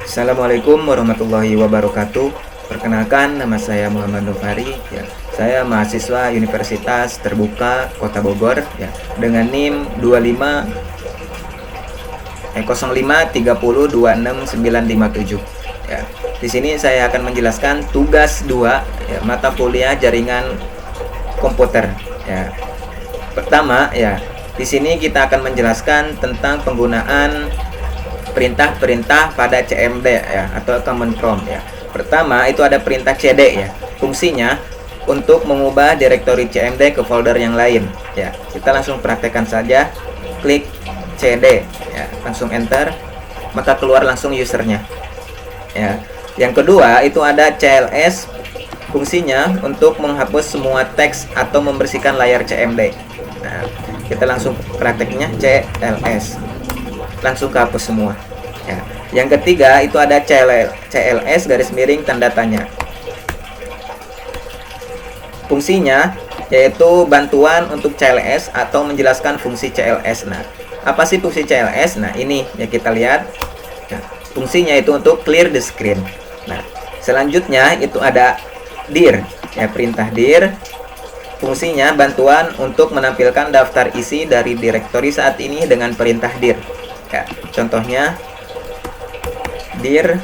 Assalamualaikum warahmatullahi wabarakatuh. Perkenalkan, nama saya Muhammad Nufari. Ya, saya mahasiswa Universitas Terbuka Kota Bogor. Ya, dengan NIM 0530269957. Ya, di sini saya akan menjelaskan tugas 2 ya, mata kuliah jaringan komputer. Ya, pertama ya, di sini kita akan menjelaskan tentang penggunaan perintah-perintah pada CMD ya, atau command prompt ya. Pertama itu ada perintah CD ya. Fungsinya untuk mengubah direktori CMD ke folder yang lain ya. Kita langsung praktekkan saja. Klik CD ya, langsung enter, maka keluar langsung usernya ya. Yang kedua itu ada CLS. Fungsinya untuk menghapus semua teks atau membersihkan layar CMD. Nah, kita langsung prakteknya CLS, langsung kehapus semua ya. Yang ketiga itu ada CLS garis miring tanda tanya. Fungsinya yaitu bantuan untuk CLS atau menjelaskan fungsi CLS. Nah, apa sih fungsi CLS? Nah, ini ya kita lihat. Nah, fungsinya itu untuk clear the screen. Nah, selanjutnya itu ada dir ya, perintah dir. Fungsinya bantuan untuk menampilkan daftar isi dari direktori saat ini dengan perintah dir ya. Contohnya dir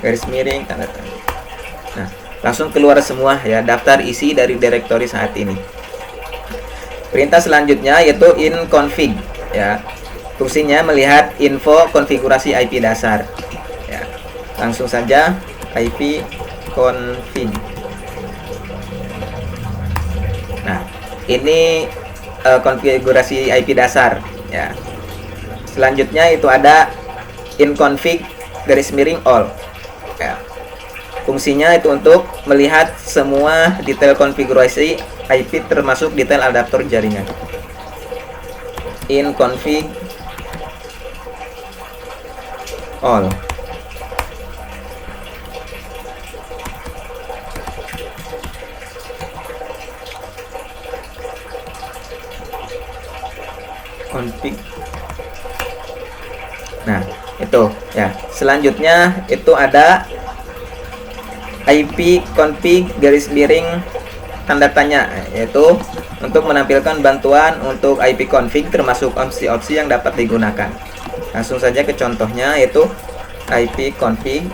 garis miring tanda tanya. Nah, langsung keluar semua ya daftar isi dari direktori saat ini. Perintah selanjutnya yaitu inconfig ya. Fungsinya melihat info konfigurasi IP dasar ya. Langsung saja IP config. Nah, ini konfigurasi IP dasar ya. Selanjutnya itu ada inconfig garis miring all ya. Fungsinya itu untuk melihat semua detail konfigurasi IP termasuk detail adaptor jaringan. Inconfig all. Config. Nah, itu ya. Selanjutnya itu ada IP config garis miring tanda tanya, yaitu untuk menampilkan bantuan untuk IP config termasuk opsi-opsi yang dapat digunakan. Langsung saja ke contohnya, yaitu IP config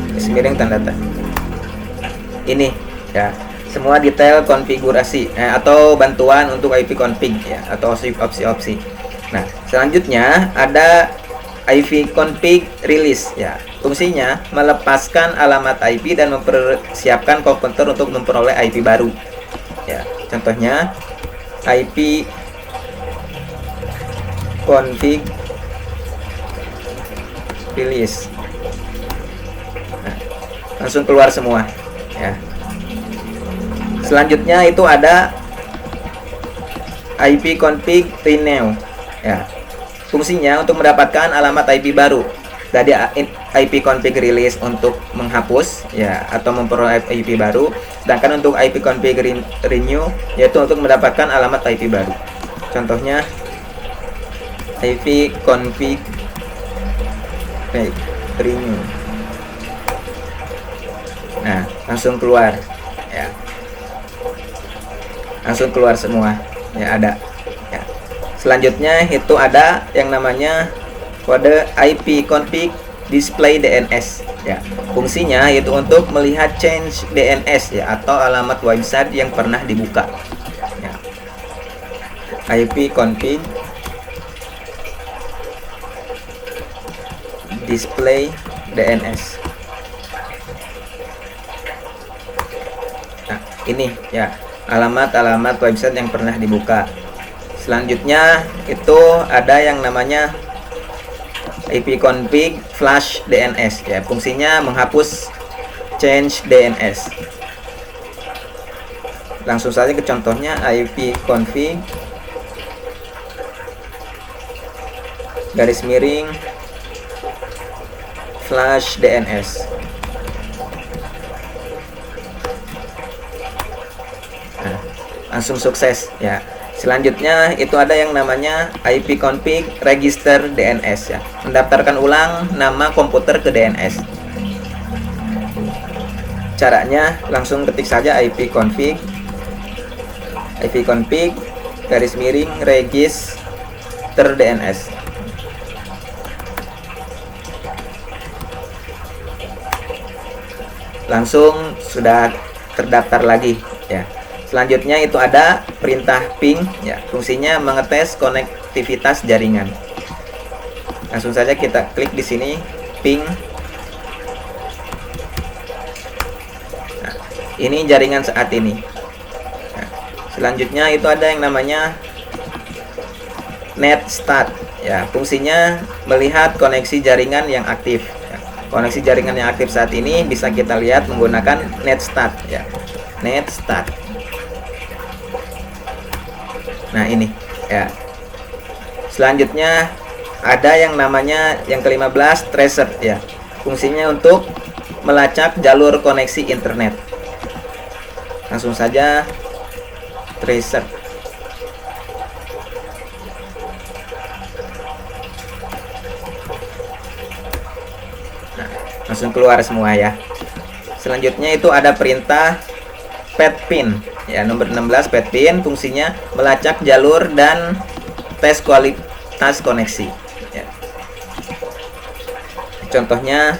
garis miring tanda tanya. Ini ya, semua detail konfigurasi atau bantuan untuk IP config ya, atau opsi-opsi. Nah, selanjutnya ada IP config release ya. Fungsinya melepaskan alamat IP dan mempersiapkan komputer untuk memperoleh IP baru. Ya, contohnya IP config release. Nah, langsung keluar semua ya. Selanjutnya itu ada IP config renew ya. Fungsinya untuk mendapatkan alamat IP baru. Tadi IP config release untuk menghapus ya atau memperoleh IP baru, sedangkan untuk IP config renew yaitu untuk mendapatkan alamat IP baru. Contohnya IP config renew. Nah, langsung keluar ya. Langsung keluar semua ya, ada ya. Selanjutnya itu ada yang namanya kode IP config display DNS ya. Fungsinya yaitu untuk melihat change DNS ya, atau alamat website yang pernah dibuka ya. IP config display DNS. Nah, ini ya, alamat-alamat website yang pernah dibuka. Selanjutnya itu ada yang namanya IP config flash DNS ya. Fungsinya menghapus change DNS. Langsung saja ke contohnya, IP config garis miring flash DNS. Nah, langsung sukses ya. Selanjutnya itu ada yang namanya ipconfig register DNS ya. Mendaftarkan ulang nama komputer ke DNS. Caranya langsung ketik saja ipconfig garis miring register DNS. Langsung sudah terdaftar lagi ya. Selanjutnya itu ada perintah ping ya, fungsinya mengetes konektivitas jaringan. Langsung saja kita klik di sini ping. Nah, ini jaringan saat ini. Nah, selanjutnya itu ada yang namanya net start ya, fungsinya melihat koneksi jaringan yang aktif. Ya, koneksi jaringan yang aktif saat ini bisa kita lihat menggunakan net start ya. Net start. Nah, ini ya. Selanjutnya ada yang namanya yang ke-15 tracer ya. Fungsinya untuk melacak jalur koneksi internet. Langsung saja tracer. Nah, langsung keluar semua ya. Selanjutnya itu ada perintah petpin ya, nomor 16 petpin, fungsinya melacak jalur dan tes kualitas koneksi ya. Contohnya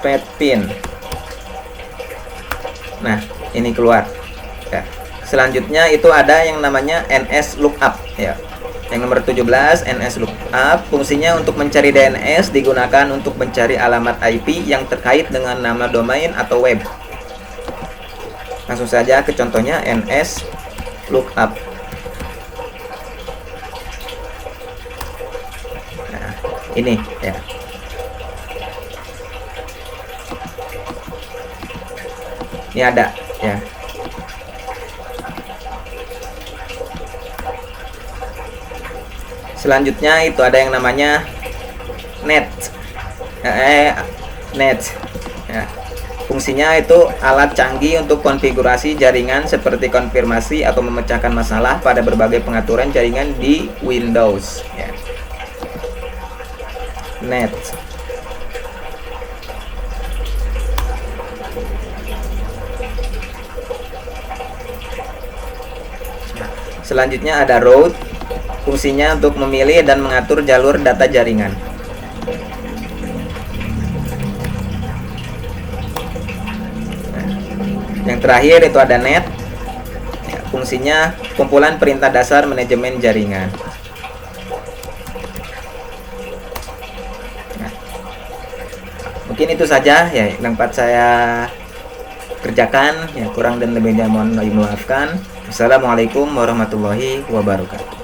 petpin. Nah, ini keluar ya. Selanjutnya itu ada yang namanya NS lookup ya. Yang nomor 17 NS lookup, fungsinya untuk mencari DNS, digunakan untuk mencari alamat IP yang terkait dengan nama domain atau web. Langsung saja ke contohnya NS lookup. Nah, ini ya. Ini ada ya. Selanjutnya itu ada yang namanya net. Net ya. Fungsinya itu alat canggih untuk konfigurasi jaringan seperti konfirmasi atau memecahkan masalah pada berbagai pengaturan jaringan di Windows ya. Net. Selanjutnya ada route, fungsinya untuk memilih dan mengatur jalur data jaringan. Yang terakhir itu ada net ya, fungsinya kumpulan perintah dasar manajemen jaringan. Nah, mungkin itu saja ya yang dapat saya kerjakan ya, kurang dan lebihnya mohon dimaafkan. Assalamualaikum warahmatullahi wabarakatuh.